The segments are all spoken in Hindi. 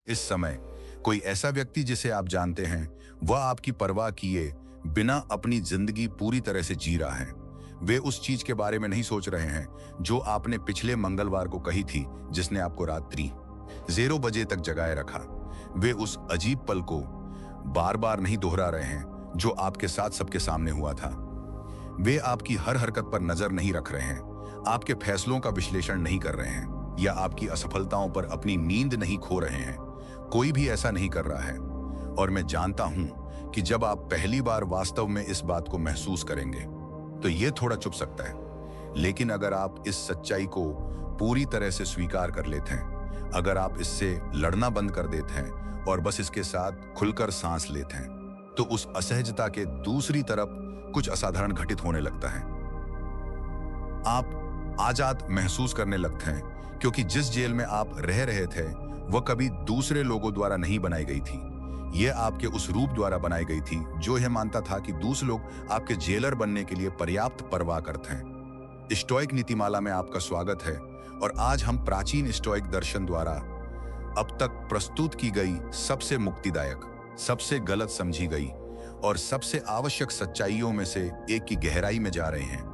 इस समय कोई ऐसा व्यक्ति जिसे आप जानते हैं, वह आपकी परवाह किए बिना अपनी जिंदगी पूरी तरह से जी रहा है। वे उस चीज के बारे में नहीं सोच रहे हैं जो आपने पिछले मंगलवार को कही थी, जिसने आपको रात्रि 0 बजे तक जगाए रखा। वे उस अजीब पल को बार बार नहीं दोहरा रहे हैं जो आपके साथ सबके सामने हुआ था। वे आपकी हर हरकत पर नजर नहीं रख रहे हैं, आपके फैसलों का विश्लेषण नहीं कर रहे हैं या आपकी असफलताओं पर अपनी नींद नहीं खो रहे हैं। कोई भी ऐसा नहीं कर रहा है। और मैं जानता हूं कि जब आप पहली बार वास्तव में इस बात को महसूस करेंगे तो यह थोड़ा चुभ सकता है, लेकिन अगर आप इस सच्चाई को पूरी तरह से स्वीकार कर लेते हैं, अगर आप इससे लड़ना बंद कर देते हैं और बस इसके साथ खुलकर सांस लेते हैं, तो उस असहजता के दूसरी तरफ कुछ असाधारण घटित होने लगता है। आप आजाद महसूस करने लगते हैं, क्योंकि जिस जेल में आप रह रहे थे वह कभी दूसरे लोगों द्वारा नहीं बनाई गई थी। यह आपके उस रूप द्वारा बनाई गई थी जो यह मानता था कि दूसरे लोग आपके जेलर बनने के लिए पर्याप्त परवाह करते हैं। स्टोइक नीतिमाला में आपका स्वागत है, और आज हम प्राचीन स्टोइक दर्शन द्वारा अब तक प्रस्तुत की गई सबसे मुक्तिदायक, सबसे गलत समझी गई और सबसे आवश्यक सच्चाइयों में से एक की गहराई में जा रहे हैं।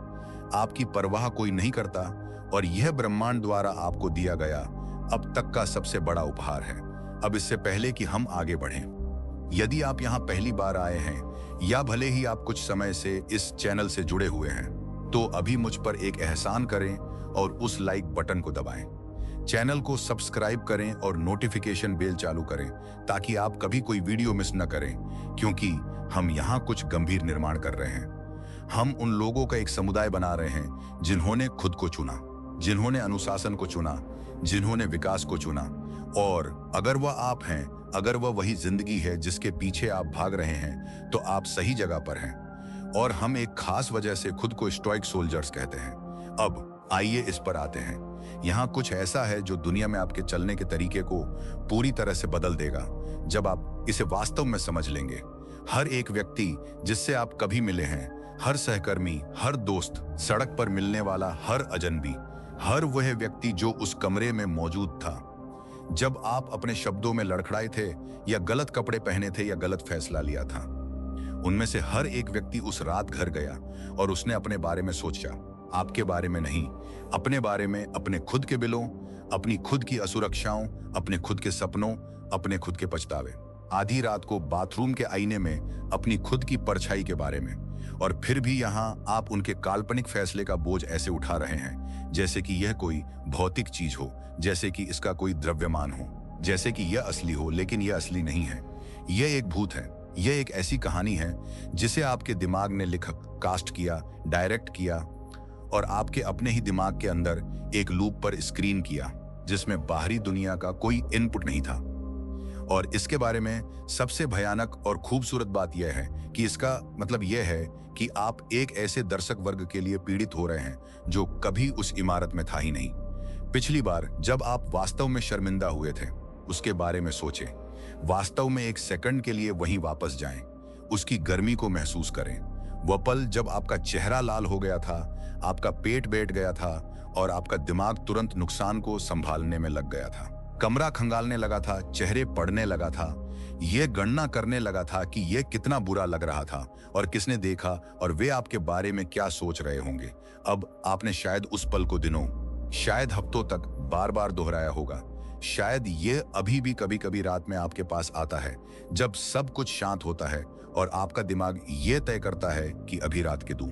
आपकी परवाह कोई नहीं करता, और यह ब्रह्मांड द्वारा आपको दिया गया अब तक का सबसे बड़ा उपहार है। अब इससे पहले कि हम आगे बढ़ें, यदि आप यहाँ पहली बार आए हैं या भले ही आप कुछ समय से इस चैनल से जुड़े हुए हैं, तो अभी मुझ पर एक एहसान करें और उस लाइक बटन को दबाएं। चैनल को सब्सक्राइब करें और नोटिफिकेशन बेल चालू करें ताकि आप कभी कोई वीडियो मिस न करें, क्योंकि हम यहाँ कुछ गंभीर निर्माण कर रहे हैं। हम उन लोगों का एक समुदाय बना रहे हैं जिन्होंने खुद को चुना, जिन्होंने अनुशासन को चुना, जिन्होंने विकास को चुना। और अगर वह आप हैं, अगर वह वही जिंदगी है जिसके पीछे आप भाग रहे हैं, तो आप सही जगह पर हैं। और हम एक खास वजह से खुद को स्टोइक सोल्जर्स कहते हैं। अब आइए इस पर आते हैं। यहाँ कुछ ऐसा है जो दुनिया में आपके चलने के तरीके को पूरी तरह से बदल देगा जब आप इसे वास्तव में समझ लेंगे। हर एक व्यक्ति जिससे आप कभी मिले हैं, हर सहकर्मी, हर दोस्त, सड़क पर मिलने वाला हर अजनबी, हर वह व्यक्ति जो उस कमरे में मौजूद था जब आप अपने शब्दों में लड़खड़ाए थे या गलत कपड़े पहने थे या गलत फैसला लिया था, उनमें से हर एक व्यक्ति उस रात घर गया और उसने अपने बारे में सोचा। आपके बारे में नहीं, अपने बारे में, अपने खुद के बिलों, अपनी खुद की असुरक्षाओं, अपने खुद के सपनों, अपने खुद के पछतावे। आधी रात को बाथरूम के आईने में अपनी खुद की परछाई के बारे में। और फिर भी यहाँ आप उनके काल्पनिक फैसले का बोझ ऐसे उठा रहे हैं जैसे कि यह कोई भौतिक चीज हो, जैसे कि इसका कोई द्रव्यमान हो, जैसे कि यह असली हो, लेकिन यह असली नहीं है। यह एक भूत है। यह एक ऐसी कहानी है जिसे आपके दिमाग ने लिखा, कास्ट किया, डायरेक्ट किया और आपके अपने ही दिमाग के अंदर एक लूप पर स्क्रीन किया जिसमें बाहरी दुनिया का कोई इनपुट नहीं था। और इसके बारे में सबसे भयानक और खूबसूरत बात यह है कि इसका मतलब यह है कि आप एक ऐसे दर्शक वर्ग के लिए पीड़ित हो रहे हैं जो कभी उस इमारत में था ही नहीं। पिछली बार जब आप वास्तव में शर्मिंदा हुए थे, उसके बारे में सोचें। वास्तव में एक सेकंड के लिए वहीं वापस जाएं, उसकी गर्मी को महसूस करें। वह पल जब आपका चेहरा लाल हो गया था, आपका पेट बैठ गया था और आपका दिमाग तुरंत नुकसान को संभालने में लग गया था। कमरा खंगालने लगा था, चेहरे पड़ने लगा था, यह गणना करने लगा था कि यह कितना बुरा लग रहा था और किसने देखा और वे आपके बारे में क्या सोच रहे होंगे। अब आपने शायद उस पल को दिनों, शायद हफ्तों तक बार बार दोहराया होगा। शायद यह अभी भी कभी कभी रात में आपके पास आता है जब सब कुछ शांत होता है और आपका दिमाग यह तय करता है कि अभी रात के दूं।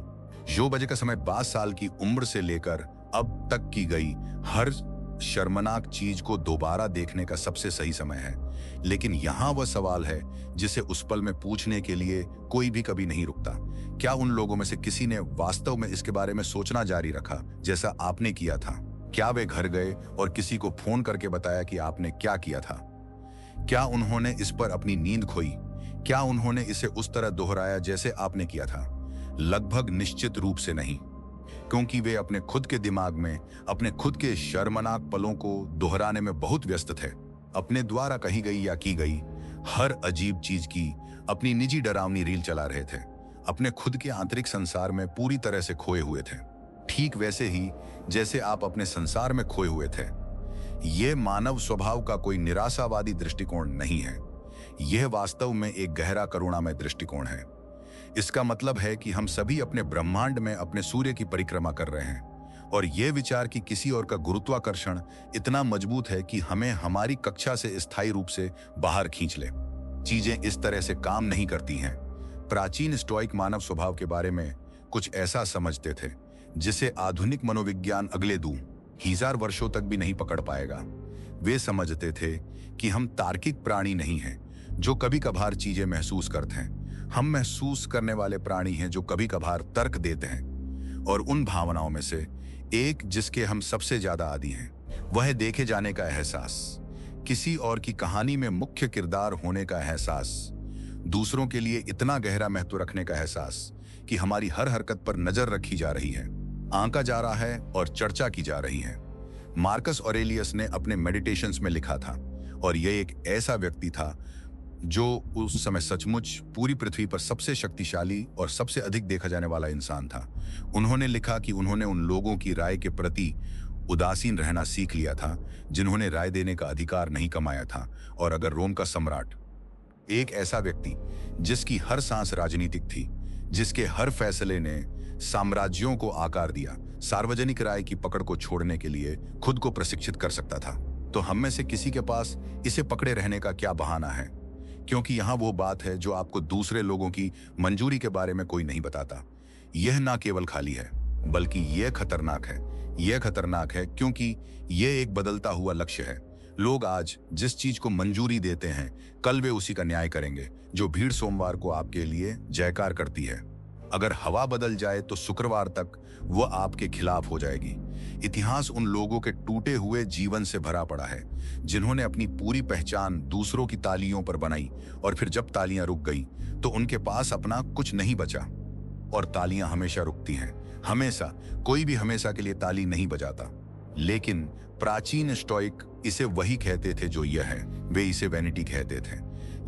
जो बजे का समय 22 साल की उम्र से लेकर अब तक की गई हर शर्मनाक चीज को दोबारा देखने का सबसे सही समय है। लेकिन यहाँ वह सवाल है जिसे उस पल में पूछने के लिए कोई भी कभी नहीं रुकता। क्या उन लोगों में से किसी ने वास्तव में इसके बारे में सोचना जारी रखा जैसा आपने किया था? क्या वे घर गए और किसी को फोन करके बताया कि आपने क्या किया था? क्या उन्होंने इस पर अपनी नींद खोई? क्या उन्होंने इसे उस तरह दोहराया जैसे आपने किया था? लगभग निश्चित रूप से नहीं, क्योंकि वे अपने खुद के दिमाग में अपने खुद के शर्मनाक पलों को दोहराने में बहुत व्यस्त थे। अपने द्वारा कही गई या की गई हर अजीब चीज की अपनी निजी डरावनी रील चला रहे थे। अपने खुद के आंतरिक संसार में पूरी तरह से खोए हुए थे, ठीक वैसे ही जैसे आप अपने संसार में खोए हुए थे। यह मानव स्वभाव का कोई निराशावादी दृष्टिकोण नहीं है। यह वास्तव में एक गहरा करुणामय दृष्टिकोण है। इसका मतलब है कि हम सभी अपने ब्रह्मांड में अपने सूर्य की परिक्रमा कर रहे हैं, और यह विचार कि किसी और का गुरुत्वाकर्षण इतना मजबूत है कि हमें हमारी कक्षा से स्थायी रूप से बाहर खींच ले। चीजें इस तरह से काम नहीं करती हैं। प्राचीन स्टोइक मानव स्वभाव के बारे में कुछ ऐसा समझते थे जिसे आधुनिक मनोविज्ञान अगले 2000 वर्षों तक भी नहीं पकड़ पाएगा। वे समझते थे कि हम तार्किक प्राणी नहीं हैं जो कभी कभार चीजें महसूस करते हैं। हम महसूस करने वाले प्राणी हैं जो कभी कभार तर्क देते हैं, और उन भावनाओं में से एक जिसके हम सबसे ज्यादा आदी हैं वह है देखे जाने का एहसास, किसी और की कहानी में मुख्य किरदार होने का एहसास, दूसरों के लिए इतना गहरा महत्व रखने का एहसास कि हमारी हर हरकत पर नजर रखी जा रही है, आंका जा रहा है और चर्चा की जा रही है। मार्कस ऑरेलियस ने अपने मेडिटेशंस में लिखा था, और यह एक ऐसा व्यक्ति था जो उस समय सचमुच पूरी पृथ्वी पर सबसे शक्तिशाली और सबसे अधिक देखा जाने वाला इंसान था। उन्होंने लिखा कि उन्होंने उन लोगों की राय के प्रति उदासीन रहना सीख लिया था जिन्होंने राय देने का अधिकार नहीं कमाया था, और अगर रोम का सम्राट, एक ऐसा व्यक्ति जिसकी हर सांस राजनीतिक थी, जिसके हर फैसले ने साम्राज्यों को आकार दिया, सार्वजनिक राय की पकड़ को छोड़ने के लिए खुद को प्रशिक्षित कर सकता था, तो हम में से किसी के पास इसे पकड़े रहने का क्या बहाना है? क्योंकि यहाँ वो बात है जो आपको दूसरे लोगों की मंजूरी के बारे में कोई नहीं बताता। यह ना केवल खाली है, बल्कि यह खतरनाक है। यह खतरनाक है क्योंकि यह एक बदलता हुआ लक्ष्य है। लोग आज जिस चीज को मंजूरी देते हैं, कल वे उसी का न्याय करेंगे। जो भीड़ सोमवार को आपके लिए जयकार करती है, अगर हवा बदल जाए तो शुक्रवार तक वो आपके खिलाफ हो जाएगी। इतिहास उन लोगों के टूटे हुए जीवन से भरा पड़ा है जिन्होंने अपनी पूरी पहचान दूसरों की तालियों पर बनाई, और फिर जब तालियां रुक गई तो उनके पास अपना कुछ नहीं बचा। और तालियां हमेशा रुकती हैं, हमेशा। कोई भी हमेशा के लिए ताली नहीं बजाता। लेकिन प्राचीन स्टोइक इसे वही कहते थे जो यह है। वे इसे वैनिटी कहते थे।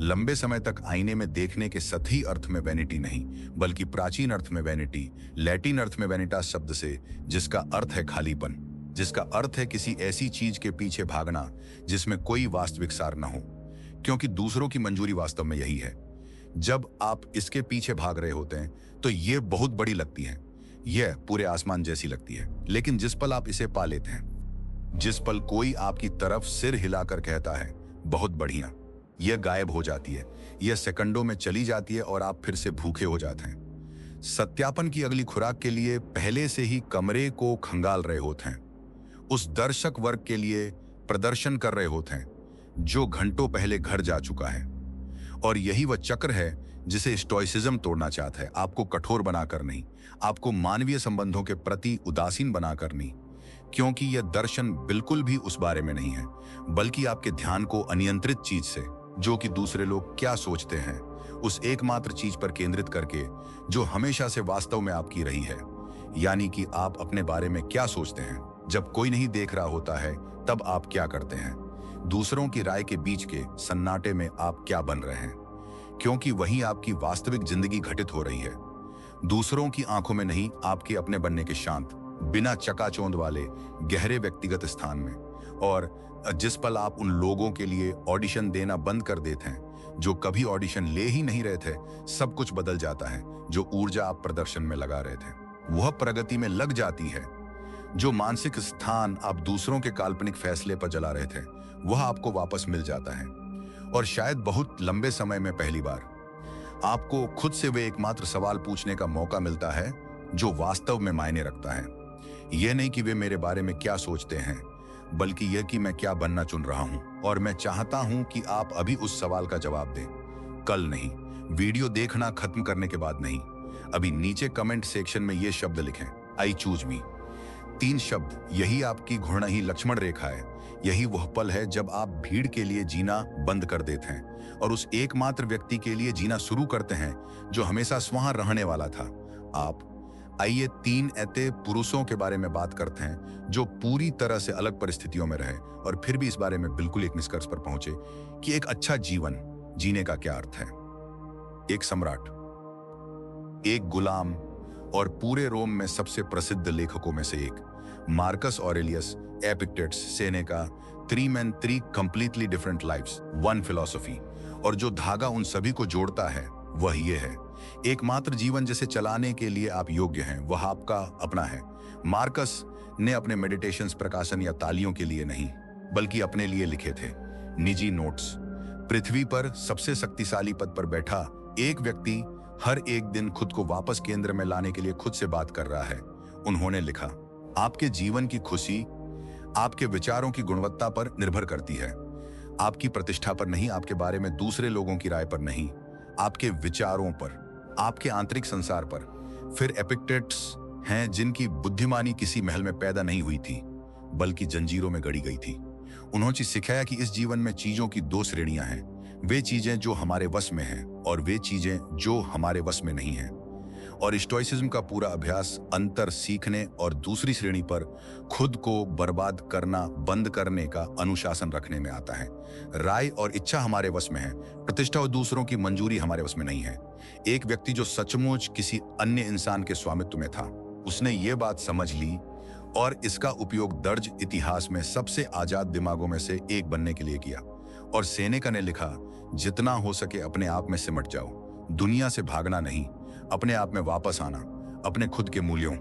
लंबे समय तक आईने में देखने के सही अर्थ में वैनिटी नहीं, बल्कि प्राचीन अर्थ में वैनिटी, लैटिन अर्थ में वैनिटास शब्द से, जिसका अर्थ है खालीपन, जिसका अर्थ है किसी ऐसी चीज के पीछे भागना जिसमें कोई वास्तविक सार न हो। क्योंकि दूसरों की मंजूरी वास्तव में यही है। जब आप इसके पीछे भाग रहे होते हैं तो ये बहुत बड़ी लगती है, यह पूरे आसमान जैसी लगती है। लेकिन जिस पल आप इसे पा लेते हैं, जिस पल कोई आपकी तरफ सिर हिलाकर कहता है बहुत बढ़िया, यह गायब हो जाती है। यह सेकंडों में चली जाती है और आप फिर से भूखे हो जाते हैं। सत्यापन की अगली खुराक के लिए पहले से ही कमरे को खंगाल रहे होते हैं। उस दर्शक वर्ग के लिए प्रदर्शन कर रहे होते हैं जो घंटों पहले घर जा चुका है। और यही वह चक्र है जिसे स्टोइसिज्म तोड़ना चाहता है। आपको कठोर बनाकर नहीं, आपको मानवीय संबंधों के प्रति उदासीन बनाकर नहीं, क्योंकि यह दर्शन बिल्कुल भी उस बारे में नहीं है, बल्कि आपके ध्यान को अनियंत्रित चीज से, जो कि दूसरे लोग क्या सोचते हैं, उस एकमात्र चीज पर केंद्रित करके जो हमेशा से वास्तव में आपकी रही है, यानी कि आप अपने बारे में क्या सोचते हैं। जब कोई नहीं देख रहा होता है तब आप क्या करते हैं? दूसरों की राय के बीच के सन्नाटे में आप क्या बन रहे हैं? क्योंकि वहीं आपकी वास्तविक जिंदगी घटित हो रही है, दूसरों की आंखों में नहीं, आपके अपने बनने के शांत, बिना चकाचौंध वाले गहरे व्यक्तिगत स्थान में। और जिस पल आप उन लोगों के लिए ऑडिशन देना बंद कर देते हैं जो कभी ऑडिशन ले ही नहीं रहे थे, सब कुछ बदल जाता है। जो ऊर्जा आप प्रदर्शन में लगा रहे थे वह प्रगति में लग जाती है। जो मानसिक स्थान आप दूसरों के काल्पनिक फैसले पर जला रहे थे वह आपको वापस मिल जाता है। और शायद बहुत लंबे समय में पहली बार आपको खुद से वे एकमात्र सवाल पूछने का मौका मिलता है जो वास्तव में मायने रखता है। यह नहीं कि वे मेरे बारे में क्या सोचते हैं, बल्कि यह कि मैं क्या बनना चुन रहा हूं। और मैं चाहता हूं कि आप अभी उस सवाल का जवाब दें, कल नहीं, वीडियो देखना खत्म करने के बाद नहीं, अभी नीचे कमेंट सेक्शन में ये शब्द लिखें, आई चूज मी। 3 शब्द। यही आपकी घुड़नही लक्ष्मण रेखा है। यही वह पल है जब आप भीड़ के लिए जीना बंद कर देते हैं और उस एकमात्र व्यक्ति के लिए जीना शुरू करते हैं जो हमेशा वहां रहने वाला था, आप। आइए 3 ऐसे पुरुषों के बारे में बात करते हैं जो पूरी तरह से अलग परिस्थितियों में रहे और फिर भी इस बारे में बिल्कुल एक निष्कर्ष पर पहुंचे कि एक अच्छा जीवन जीने का क्या अर्थ है। एक सम्राट, एक गुलाम और पूरे रोम में सबसे प्रसिद्ध लेखकों में से एक। Marcus Aurelius, Epictetus, Seneca, 3 men, 3 completely different lives, 1 philosophy। और जो धागा उन सभी को जोड़ता है वह ये है, एकमात्र जीवन जिसे चलाने के लिए आप योग्य हैं वह आपका अपना है। मार्कस ने अपने मेडिटेशंस प्रकाशन या तालियों के लिए नहीं बल्कि अपने लिए लिखे थे निजी नोट्स। पृथ्वी पर सबसे शक्तिशाली पद पर बैठा एक व्यक्ति हर एक दिन खुद को वापस केंद्र में लाने के लिए खुद से बात कर रहा है। उन्होंने लिखा, आपके जीवन की खुशी आपके विचारों की गुणवत्ता पर निर्भर करती है, आपकी प्रतिष्ठा पर नहीं, आपके बारे में दूसरे लोगों की राय पर नहीं, आपके विचारों पर, आपके आंतरिक संसार पर। फिर एपिक्टेट्स हैं जिनकी बुद्धिमानी किसी महल में पैदा नहीं हुई थी बल्कि जंजीरों में गढ़ी गई थी। उन्होंने सिखाया कि इस जीवन में चीजों की 2 श्रेणियां हैं, वे चीजें जो हमारे वश में हैं और वे चीजें जो हमारे वश में नहीं हैं। और स्टोइसिज्म का पूरा अभ्यास अंतर सीखने और दूसरी श्रेणी पर खुद को बर्बाद करना बंद करने का अनुशासन रखने में आता है। राय और इच्छा हमारे वश में है, प्रतिष्ठा और दूसरों की मंजूरी हमारे वश में नहीं है। एक व्यक्ति जो सचमुच किसी अन्य इंसान के स्वामित्व में था, उसने ये बात समझ ली और इसका उपयोग दर्ज इतिहास में सबसे आजाद दिमागों में से एक बनने के लिए किया। और सेनेका ने लिखा, जितना हो सके अपने आप में सिमट जाओ, दुनिया से भागना नहीं, अपने आप में वापस आना, अपने खुद के मूल्यों,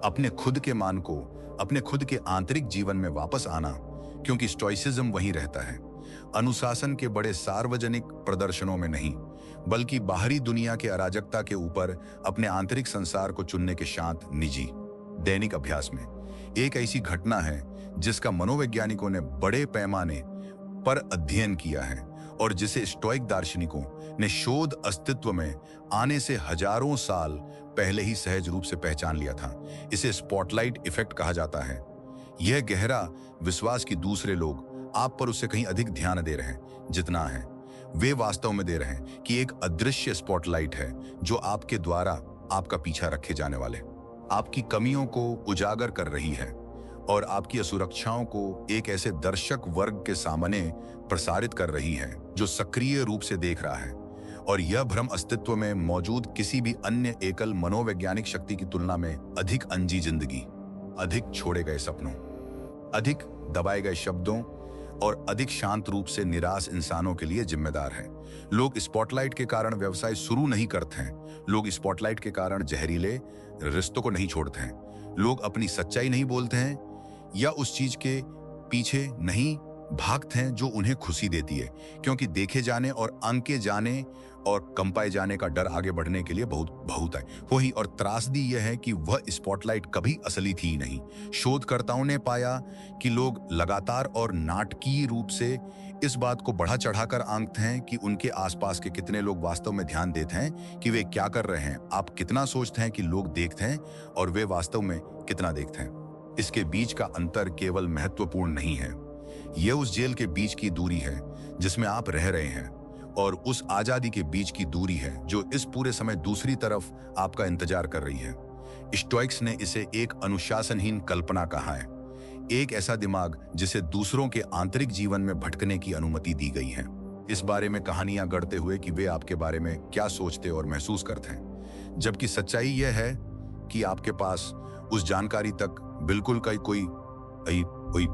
अपने खुद के मान को, अपने खुद के आंतरिक जीवन में वापस आना, क्योंकि स्टोइसिज्म वहीं रहता है, अनुशासन के बड़े सार्वजनिक प्रदर्शनों में नहीं बल्कि बाहरी दुनिया के अराजकता के ऊपर अपने आंतरिक संसार को चुनने के शांत निजी दैनिक अभ्यास में। एक ऐसी घटना है जिसका मनोवैज्ञानिकों ने बड़े पैमाने पर अध्ययन किया है और जिसे स्टोइक दार्शनिकों ने शोध अस्तित्व में आने से हजारों साल पहले ही सहज रूप से पहचान लिया था। इसे स्पॉटलाइट इफेक्ट कहा जाता है। यह गहरा विश्वास कि दूसरे लोग आप पर उससे कहीं अधिक ध्यान दे रहे हैं जितना है वे वास्तव में दे रहे हैं, कि एक अदृश्य स्पॉटलाइट है जो आपके द्वारा आपका पीछा रखे जाने वाले आपकी कमियों को उजागर कर रही है और आपकी असुरक्षाओं को एक ऐसे दर्शक वर्ग के सामने प्रसारित कर रही है जो सक्रिय रूप से देख रहा है। और यह भ्रम अस्तित्व में मौजूद किसी भी अन्य एकल मनोवैज्ञानिक शक्ति की तुलना में अधिक अनजी जिंदगी, अधिक छोड़े गए सपनों, अधिक दबाए गए शब्दों और अधिक शांत रूप से निराश इंसानों के लिए जिम्मेदार है। लोग स्पॉटलाइट के कारण व्यवसाय शुरू नहीं करते हैं, लोग स्पॉटलाइट के कारण जहरीले रिश्तों को नहीं छोड़ते हैं, लोग अपनी सच्चाई नहीं बोलते हैं या उस चीज के पीछे नहीं भागते हैं जो उन्हें खुशी देती है, क्योंकि देखे जाने और आंके जाने और कंपाए जाने का डर आगे बढ़ने के लिए बहुत है। वही और त्रासदी यह है कि वह स्पॉटलाइट कभी असली थी ही नहीं। शोधकर्ताओं ने पाया कि लोग लगातार और नाटकीय रूप से इस बात को बढ़ा चढ़ाकर आंकते हैं कि उनके आसपास के कितने लोग वास्तव में ध्यान देते हैं कि वे क्या कर रहे हैं। आप कितना सोचते हैं कि लोग देखते हैं और वे वास्तव में कितना देखते हैं। इसके बीच का अंतर केवल महत्वपूर्ण नहीं है, यह उस जेल के बीच की दूरी है जिसमें आप रह रहे हैं और उस आजादी के बीच की दूरी है जो इस पूरे समय दूसरी तरफ आपका इंतजार कर रही है। स्टोइक्स ने इसे एक अनुशासनहीन कल्पना कहा है, एक ऐसा दिमाग जिसे दूसरों के आंतरिक जीवन में भटकने की अनुमति दी गई है, इस बारे में कहानियां गढ़ते हुए कि वे आपके बारे में क्या सोचते और महसूस करते हैं, जबकि सच्चाई यह है कि आपके पास उस जानकारी तक बिल्कुल कोई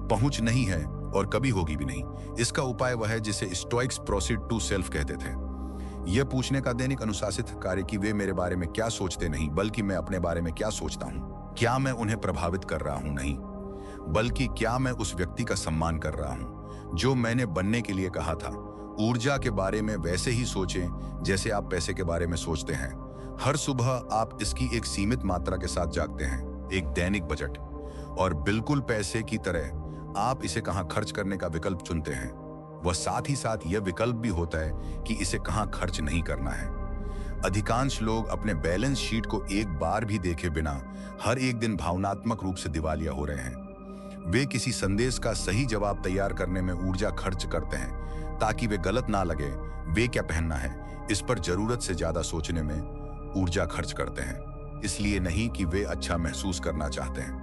पहुंच नहीं है और कभी होगी भी नहीं। इसका उपाय वह है जिसे स्टोइक्स प्रोसीड टू सेल्फ कहते थे। यह पूछने का दैनिक अनुशासित कार्य कि वे मेरे बारे में क्या सोचते नहीं बल्कि मैं अपने बारे में क्या सोचता हूँ। क्या मैं उन्हें प्रभावित कर रहा हूँ? नहीं, बल्कि क्या मैं उस व्यक्ति का सम्मान कर रहा हूँ जो मैंने बनने के लिए कहा था। ऊर्जा के बारे में वैसे ही सोचें जैसे आप पैसे के बारे में सोचते हैं। हर सुबह आप इसकी एक सीमित मात्रा के साथ जागते हैं, एक दैनिक बजट, और बिल्कुल पैसे की तरह आप इसे कहां खर्च करने का विकल्प चुनते हैं। वह साथ ही साथ यह विकल्प भी होता है कि इसे कहां खर्च नहीं करना है। अधिकांश लोग अपने बैलेंस शीट को एक बार भी देखे बिना हर एक दिन भावनात्मक रूप से दिवालिया हो रहे हैं। वे किसी संदेश का सही जवाब तैयार करने में ऊर्जा खर्च करते हैं ताकि वे गलत ना लगे। वे क्या पहनना है इस पर जरूरत से ज्यादा सोचने में ऊर्जा खर्च करते हैं, इसलिए नहीं कि वे अच्छा महसूस करना चाहते हैं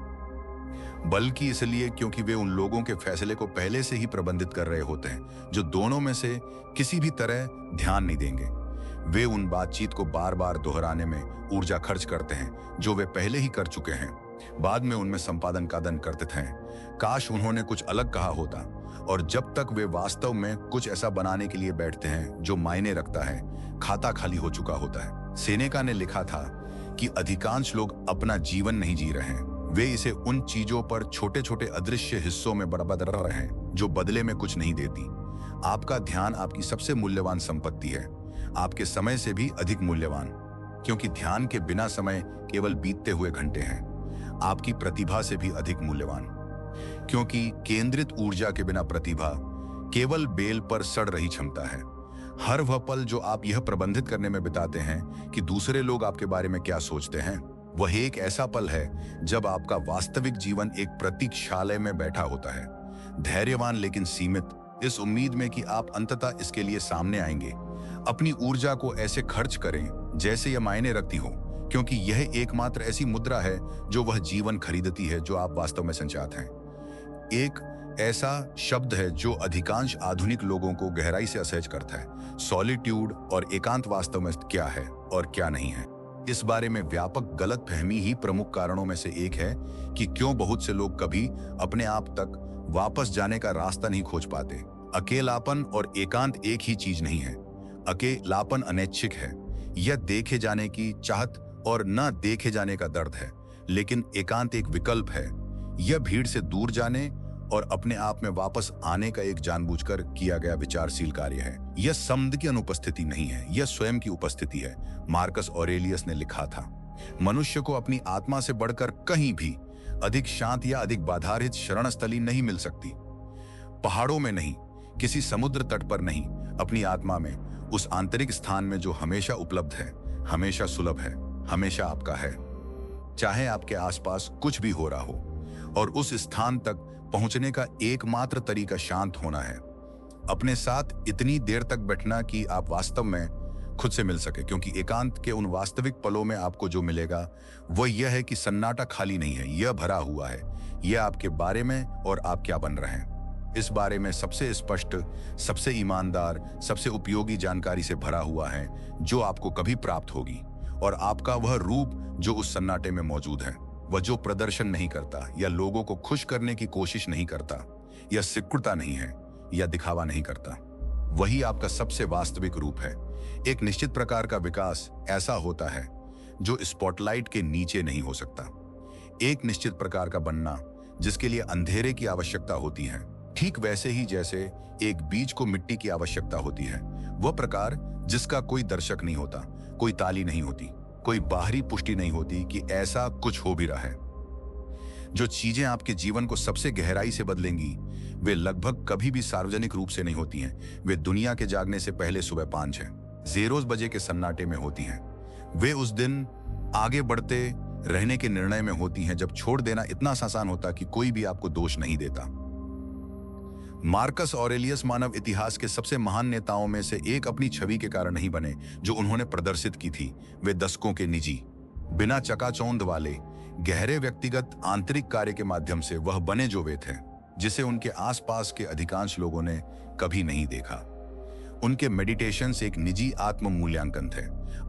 बल्कि इसलिए क्योंकि वे उन लोगों के फैसले को पहले से ही प्रबंधित कर रहे होते हैं जो दोनों में से किसी भी तरह ध्यान नहीं देंगे। वे उन बातचीत को बार बार दोहराने में ऊर्जा खर्च करते हैं जो वे पहले ही कर चुके हैं बाद में उनमें संपादन कादन करते थे। काश उन्होंने कुछ अलग कहा होता। और जब तक वे वास्तव में कुछ ऐसा बनाने के लिए बैठते हैं जो मायने रखता है, खाता खाली हो चुका होता है। सेनेका ने लिखा था कि अधिकांश लोग अपना जीवन नहीं जी रहे हैं, वे इसे उन चीजों पर छोटे छोटे अदृश्य हिस्सों में बर्बाद कर रहे हैं जो बदले में कुछ नहीं देती। आपका ध्यान आपकी सबसे मूल्यवान संपत्ति है, आपके समय से भी अधिक मूल्यवान, क्योंकि ध्यान के बिना समय केवल बीतते हुए घंटे हैं। आपकी प्रतिभा से भी अधिक मूल्यवान, क्योंकि केंद्रित ऊर्जा के बिना प्रतिभा केवल बेल पर सड़ रही क्षमता है। हर वह पल जो आप यह प्रबंधित करने में बिताते हैं कि दूसरे लोग आपके बारे में क्या सोचते हैं, वह एक ऐसा पल है जब आपका वास्तविक जीवन एक प्रतीक्षालय में बैठा होता है, धैर्यवान लेकिन सीमित, इस उम्मीद में कि आप अंततः इसके लिए सामने आएंगे। अपनी ऊर्जा को ऐसे खर्च करें जैसे यह मायने रखती हो, क्योंकि यह एकमात्र ऐसी मुद्रा है जो वह जीवन खरीदती है जो आप वास्तव में संचाते हैं। एक ऐसा शब्द है जो अधिकांश आधुनिक लोगों को गहराई से असहज करता है, सॉलिट्यूड। और एकांत वास्तव में क्या है और क्या नहीं है, इस बारे में व्यापक गलतफहमी ही प्रमुख कारणों में से एक है कि क्यों बहुत से लोग कभी अपने आप तक वापस जाने का रास्ता नहीं खोज पाते। अकेलापन और एकांत एक ही चीज नहीं है। अकेलापन अनैच्छिक है, यह देखे जाने की चाहत और न देखे जाने का दर्द है, लेकिन एकांत एक विकल्प है। यह भीड़ से दूर जाने और अपने आप में वापस आने का एक जानबूझकर किया गया विचारशील कार्य है। यह समुद्र की अनुपस्थिति नहीं है, यह स्वयं की उपस्थिति है। मार्कस ऑरेलियस ने लिखा था, मनुष्य को अपनी आत्मा से बढ़कर कहीं भी अधिक शांत या अधिक बाधारहित शरणस्थली नहीं मिल सकती। पहाड़ों में नहीं, किसी समुद्र तट पर नहीं, अपनी आत्मा में, उस आंतरिक स्थान में जो हमेशा उपलब्ध है, हमेशा सुलभ है, हमेशा आपका है, चाहे आपके आसपास कुछ भी हो रहा हो। और उस स्थान तक पहुंचने का एकमात्र तरीका शांत होना है, अपने साथ इतनी देर तक बैठना कि आप वास्तव में खुद से मिल सके, क्योंकि एकांत के उन वास्तविक पलों में आपको जो मिलेगा वह यह है कि सन्नाटा खाली नहीं है, यह भरा हुआ है। यह आपके बारे में और आप क्या बन रहे हैं इस बारे में सबसे स्पष्ट, सबसे ईमानदार, सबसे उपयोगी जानकारी से भरा हुआ है जो आपको कभी प्राप्त होगी। और आपका वह रूप जो उस सन्नाटे में मौजूद है, वह जो प्रदर्शन नहीं करता या लोगों को खुश करने की कोशिश नहीं करता या सिकुड़ता नहीं है या दिखावा नहीं करता, वही आपका सबसे वास्तविक रूप है। एक निश्चित प्रकार का विकास ऐसा होता है जो स्पॉटलाइट के नीचे नहीं हो सकता। एक निश्चित प्रकार का बनना जिसके लिए अंधेरे की आवश्यकता होती है, ठीक वैसे ही जैसे एक बीज को मिट्टी की आवश्यकता होती है। वह प्रकार जिसका कोई दर्शक नहीं होता, कोई ताली नहीं होती, कोई बाहरी पुष्टि नहीं होती कि ऐसा कुछ हो भी रहा है। जो चीजें आपके जीवन को सबसे गहराई से बदलेंगी, वे लगभग कभी भी सार्वजनिक रूप से नहीं होती हैं। वे दुनिया के जागने से पहले सुबह 5-0 बजे के सन्नाटे में होती हैं। वे उस दिन आगे बढ़ते रहने के निर्णय में होती हैं जब छोड़ देना इतना आसान होता कि कोई भी आपको दोष नहीं देता। मार्कस ऑरेलियस मानव इतिहास के सबसे महान नेताओं में से एक अपनी छवि के कारण नहीं बने जो उन्होंने प्रदर्शित की थी। वे दशकों के निजी, बिना चकाचौंध वाले, गहरे व्यक्तिगत आंतरिक कार्य के माध्यम से वह बने जो वे थे, जिसे उनके आसपास के अधिकांश लोगों ने कभी नहीं देखा। उनके मेडिटेशंस एक निजी आत्म मूल्यांकन थे।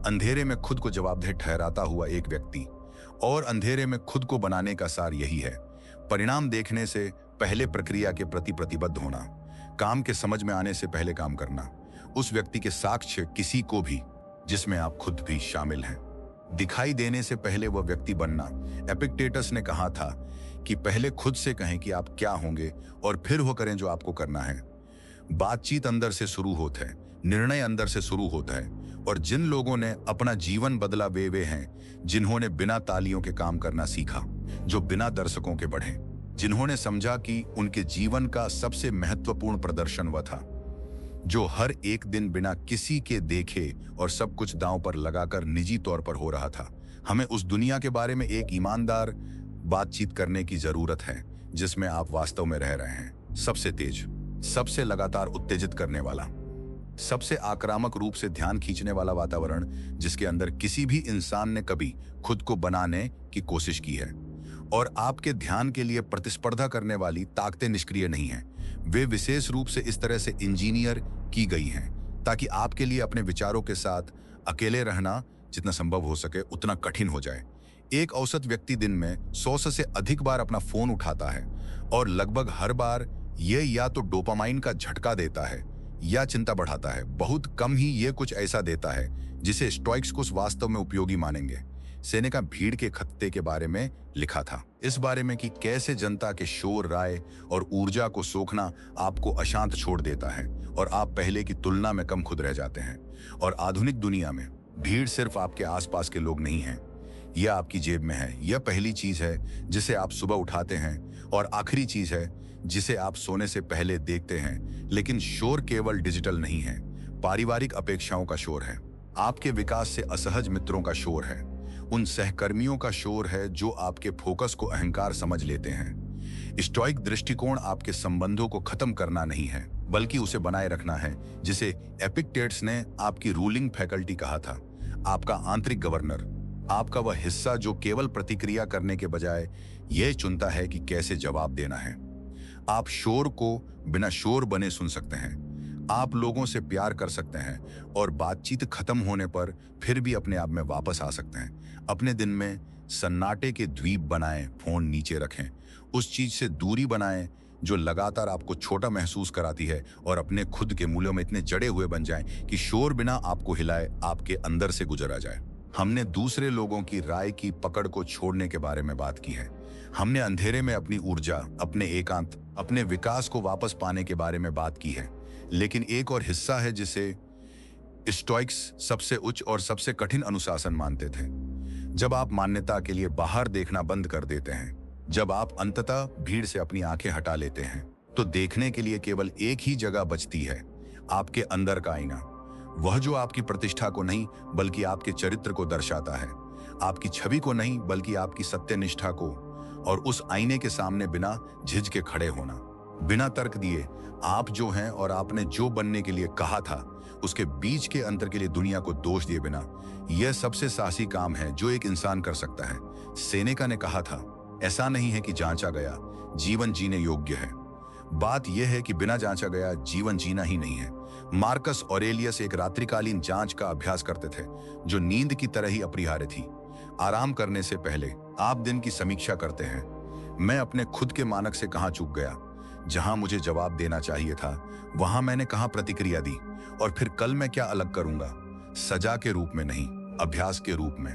अंधेरे में खुद को जवाबदेह ठहराता हुआ एक व्यक्ति, और अंधेरे में खुद को बनाने का सार यही है, परिणाम देखने से पहले प्रक्रिया के प्रति प्रतिबद्ध होना, काम के समझ में आने से पहले काम करना, उस व्यक्ति के साक्ष्य किसी को भी जिसमें आप खुद भी शामिल हैं, दिखाई देने से पहले वह व्यक्ति बनना। एपिक्टेटस ने कहा था कि पहले खुद से कहें कि आप क्या होंगे और फिर वो करें जो आपको करना है। बातचीत अंदर से शुरू होता है, निर्णय अंदर से शुरू होता है, और जिन लोगों ने अपना जीवन बदला वे हैं जिन्होंने बिना तालियों के काम करना सीखा, जो बिना दर्शकों के बढ़े, जिन्होंने समझा कि उनके जीवन का सबसे महत्वपूर्ण प्रदर्शन वह था जो हर एक दिन बिना किसी के देखे और सब कुछ दांव पर लगाकर निजी तौर पर हो रहा था। हमें उस दुनिया के बारे में एक ईमानदार बातचीत करने की जरूरत है जिसमें आप वास्तव में रह रहे हैं। सबसे तेज, सबसे लगातार उत्तेजित करने वाला, सबसे आक्रामक रूप से ध्यान खींचने वाला वातावरण जिसके अंदर किसी भी इंसान ने कभी खुद को बनाने की कोशिश की है। और आपके ध्यान के लिए प्रतिस्पर्धा करने वाली ताकतें निष्क्रिय नहीं हैं। वे विशेष रूप से इस तरह से इंजीनियर की गई हैं ताकि आपके लिए अपने विचारों के साथ अकेले रहना जितना संभव हो सके उतना कठिन हो जाए। एक औसत व्यक्ति दिन में 100 से अधिक बार अपना फोन उठाता है और लगभग हर बार ये या तो डोपामाइन का झटका देता है या चिंता बढ़ाता है। बहुत कम ही ये कुछ ऐसा देता है जिसे स्टोइक्स को वास्तव में उपयोगी मानेंगे। सेनेका भीड़ के खतरे के बारे में लिखा था, इस बारे में कि कैसे जनता के शोर, राय और ऊर्जा को सोखना आपको अशांत छोड़ देता है और आप पहले की तुलना में कम खुद रह जाते हैं। और आधुनिक दुनिया में भीड़ सिर्फ आपके आसपास के लोग नहीं हैं, यह आपकी जेब में है। यह पहली चीज है जिसे आप सुबह उठाते हैं और आखिरी चीज है जिसे आप सोने से पहले देखते हैं। लेकिन शोर केवल डिजिटल नहीं है, पारिवारिक अपेक्षाओं का शोर है, आपके विकास से असहज मित्रों का शोर है, उन सहकर्मियों का शोर है जो आपके फोकस को अहंकार समझ लेते हैं। स्टोइक दृष्टिकोण आपके संबंधों को खत्म करना नहीं है, बल्कि उसे बनाए रखना है, जिसे एपिक्टेट्स ने आपकी रूलिंग फैकल्टी कहा था, आपका आंतरिक गवर्नर, आपका वह हिस्सा जो केवल प्रतिक्रिया करने के बजाय यह चुनता है कि कैसे जवाब देना है। आप शोर को बिना शोर बने सुन सकते हैं, आप लोगों से प्यार कर सकते हैं और बातचीत खत्म होने पर फिर भी अपने आप में वापस आ सकते हैं। अपने दिन में सन्नाटे के द्वीप बनाएं, फोन नीचे रखें, उस चीज से दूरी बनाएं जो लगातार आपको छोटा महसूस कराती है, और अपने खुद के मूल्यों में इतने जड़े हुए बन जाएं कि शोर बिना आपको हिलाए आपके अंदर से गुजरा जाए। हमने दूसरे लोगों की राय की पकड़ को छोड़ने के बारे में बात की है। हमने अंधेरे में अपनी ऊर्जा, अपने एकांत, अपने विकास को वापस पाने के बारे में बात की है। लेकिन एक और हिस्सा है जिसे स्टोइक्स सबसे उच्च और सबसे कठिन अनुशासन मानते थे। जब आप मान्यता के लिए बाहर देखना बंद कर देते हैं, जब आप अंततः भीड़ से अपनी आंखें हटा लेते हैं, तो देखने के लिए केवल एक ही जगह बचती है, आपके अंदर का आईना। वह जो आपकी प्रतिष्ठा को नहीं बल्कि आपके चरित्र को दर्शाता है, आपकी छवि को नहीं बल्कि आपकी सत्यनिष्ठा को। और उस आईने के सामने बिना झिझके खड़े होना, बिना तर्क दिए आप जो हैं और आपने जो बनने के लिए कहा था उसके बीच के अंतर के लिए दुनिया को दोष दिए बिना, यह सबसे साहसी काम है जो एक इंसान कर सकता है। सेनेका ने कहा था, ऐसा नहीं है कि जांचा गया जीवन जीने योग्य है, बात यह है कि बिना जांचा गया जीवन जीना ही नहीं है। मार्कस ऑरेलियस एक रात्रिकालीन जांच का अभ्यास करते थे जो नींद की तरह ही अपरिहार्य थी। आराम करने से पहले आप दिन की समीक्षा करते हैं, मैं अपने खुद के मानक से कहां चूक गया, जहां मुझे जवाब देना चाहिए था वहां मैंने कहां प्रतिक्रिया दी, और फिर कल मैं क्या अलग करूंगा, सजा के रूप में नहीं, अभ्यास के रूप में।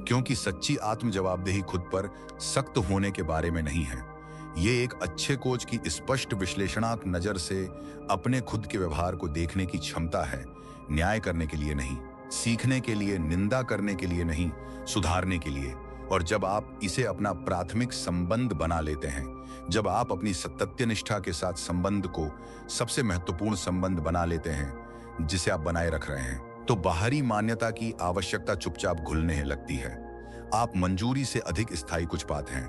क्योंकि सच्ची आत्म जवाबदेही खुद पर सख्त होने के बारे में नहीं है, ये एक अच्छे कोच की स्पष्ट विश्लेषणात्मक नजर से अपने खुद के व्यवहार को देखने की क्षमता है, न्याय करने के लिए नहीं, सीखने के लिए, निंदा करने के लिए नहीं, सुधारने के लिए। और जब आप इसे अपना प्राथमिक संबंध बना लेते हैं, जब आप अपनी सत्यनिष्ठा के साथ संबंध को सबसे महत्वपूर्ण संबंध बना लेते हैं जिसे आप बनाए रख रहे हैं, तो बाहरी मान्यता की आवश्यकता चुपचाप घुलने लगती है। आप मंजूरी से अधिक स्थायी कुछ पाते हैं,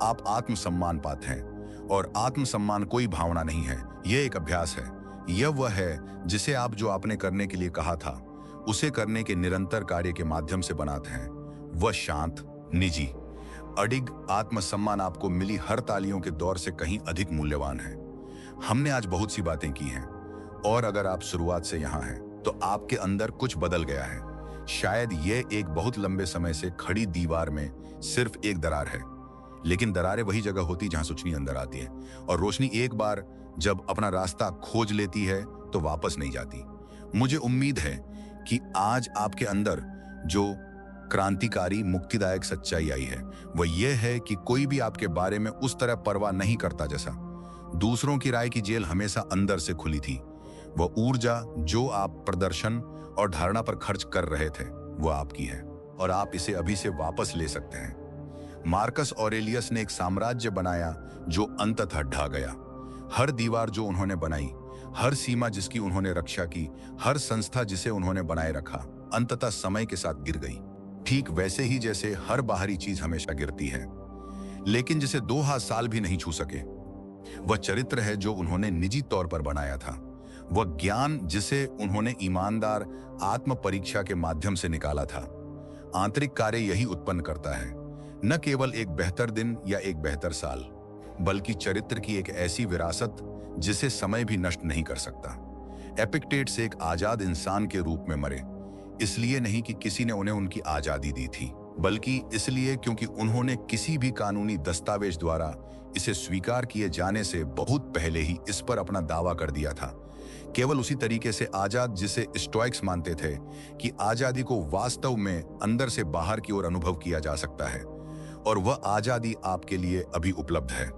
आप आत्मसम्मान पाते हैं, और आत्मसम्मान कोई भावना नहीं है, यह एक अभ्यास है। यह वह है जिसे आप जो आपने करने के लिए कहा था उसे करने के निरंतर कार्य के माध्यम से बनाते हैं। वह शांत, निजी, अडिग आत्मसम्मान आपको मिली हर तालियों के दौर से कहीं अधिक मूल्यवान है। हमने आज बहुत सी बातें की हैं, और अगर आप शुरुआत से यहाँ हैं तो आपके अंदर कुछ बदल गया है। शायद यह एक बहुत लंबे समय से खड़ी दीवार में सिर्फ एक दरार है, लेकिन दरारें वही जगह होती जहां रोशनी अंदर आती है, और रोशनी एक बार जब अपना रास्ता खोज लेती है तो वापस नहीं जाती। मुझे उम्मीद है कि आज आपके अंदर जो क्रांतिकारी, मुक्तिदायक सच्चाई आई है वह यह है कि कोई भी आपके बारे में उस तरह परवाह नहीं करता जैसा दूसरों की राय की जेल हमेशा अंदर से खुली थी। वह ऊर्जा जो आप प्रदर्शन और धारणा पर खर्च कर रहे थे वह आपकी है, और आप इसे अभी से वापस ले सकते हैं। मार्कस ऑरेलियस ने एक साम्राज्य बनाया जो अंततः ढह गया। हर दीवार जो उन्होंने बनाई, हर सीमा जिसकी उन्होंने रक्षा की, हर संस्था जिसे उन्होंने बनाए रखा, अंततः समय के साथ गिर गई। ठीक वैसे ही जैसे हर बाहरी चीज हमेशा गिरती है, लेकिन जिसे 2 हाथ साल भी नहीं छू सके। वह चरित्र है जो उन्होंने निजी तौर पर बनाया था, वह ज्ञान जिसे उन्होंने ईमानदार आत्म परीक्षा के माध्यम से निकाला था। आंतरिक कार्य यही उत्पन्न करता है, न केवल एक बेहतर दिन या एक बेहतर साल, बल्कि चरित्र की एक ऐसी विरासत जिसे समय भी नष्ट नहीं कर सकता। एपिक्टेट्स एक आजाद इंसान के रूप में मरे, इसलिए नहीं कि किसी ने उन्हें उनकी आजादी दी थी, बल्कि इसलिए क्योंकि उन्होंने किसी भी कानूनी दस्तावेज द्वारा इसे स्वीकार किए जाने से बहुत पहले ही इस पर अपना दावा कर दिया था। केवल उसी तरीके से आजाद, जिसे स्टोइक्स मानते थे कि आजादी को वास्तव में अंदर से बाहर की ओर अनुभव किया जा सकता है, और वह आजादी आपके लिए अभी उपलब्ध है।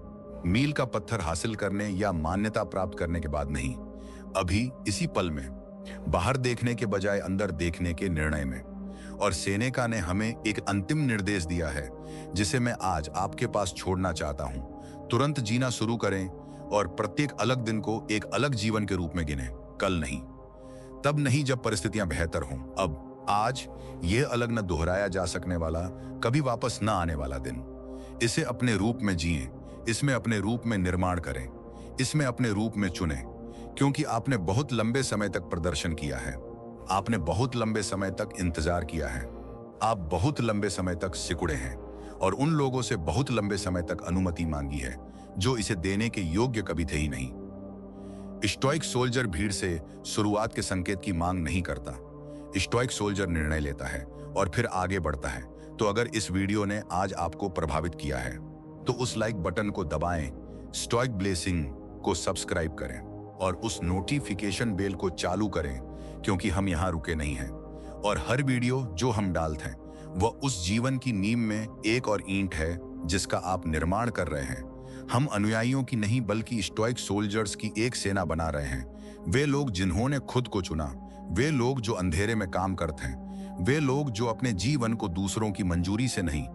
मील का पत्थर हासिल करने या मान्यता प्राप्त करने के बाद नहीं, अभी इसी पल में, बाहर देखने के बजाय अंदर देखने के निर्णय में। और सेनेका ने हमें एक अंतिम निर्देश दिया है जिसे मैं आज आपके पास छोड़ना चाहता हूं। तुरंत जीना शुरू करें और प्रत्येक अलग दिन को एक अलग जीवन के रूप में गिनें। कल नहीं, तब नहीं जब परिस्थितियां बेहतर हों, अब, आज। यह अलग न दोहराया जा सकने वाला, कभी वापस न आने वाला दिन। इसे अपने रूप में जिएं, इसमें अपने रूप में निर्माण करें, इसमें अपने रूप में चुनें, क्योंकि आपने बहुत लंबे समय तक प्रदर्शन किया है, आपने बहुत लंबे समय तक इंतजार किया है, आप बहुत लंबे समय तक सिकुड़े हैं और उन लोगों से बहुत लंबे समय तक अनुमति मांगी है जो इसे देने के योग्य कभी थे ही नहीं। स्टोइक सोल्जर भीड़ से शुरुआत के संकेत की मांग नहीं करता। स्टोइक सोल्जर निर्णय लेता है और फिर आगे बढ़ता है। तो अगर इस वीडियो ने आज आपको प्रभावित किया है तो उस लाइक बटन को दबाएं, स्टोइक ब्लेसिंग को सब्सक्राइब करें और उस नोटिफिकेशन बेल को चालू करें, क्योंकि हम यहाँ रुके नहीं हैं और हर वीडियो जो हम डालते हैं वह उस जीवन की नींव में एक और ईंट है जिसका आप निर्माण कर रहे हैं। हम अनुयायियों की नहीं बल्कि स्टोइक सोल्जर्स की एक सेना बना रहे हैं। वे लोग जिन्होंने खुद को चुना, वे लोग जो अंधेरे में काम करते हैं, वे लोग जो अपने जीवन को दूसरों की मंजूरी से नहीं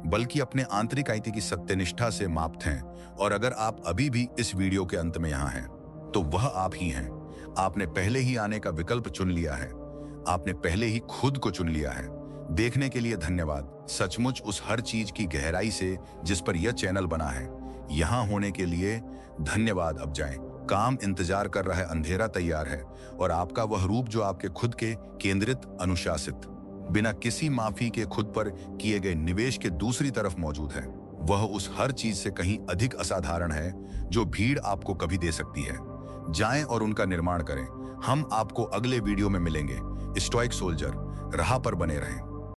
बल्कि अपने आंतरिक आयति की सत्यनिष्ठा से मापते हैं। और अगर आप अभी भी इस वीडियो के अंत में यहाँ हैं तो वह आप ही हैं। आपने पहले ही आने का विकल्प चुन लिया है, आपने पहले ही खुद को चुन लिया है। देखने के लिए धन्यवाद, सचमुच उस हर चीज की गहराई से जिस पर यह चैनल बना है। यहाँ होने के लिए धन्यवाद। अब जाएं, काम इंतजार कर रहा है, अंधेरा तैयार है और आपका वह रूप जो आपके खुद के केंद्रित, अनुशासित, बिना किसी माफी के खुद पर किए गए निवेश के दूसरी तरफ मौजूद है। वह उस हर चीज से कहीं अधिक असाधारण है जो भीड़ आपको कभी दे सकती है। जाएं और उनका निर्माण करें। हम आपको अगले वीडियो में मिलेंगे। स्टोइक सोल्जर, राह पर बने रहें।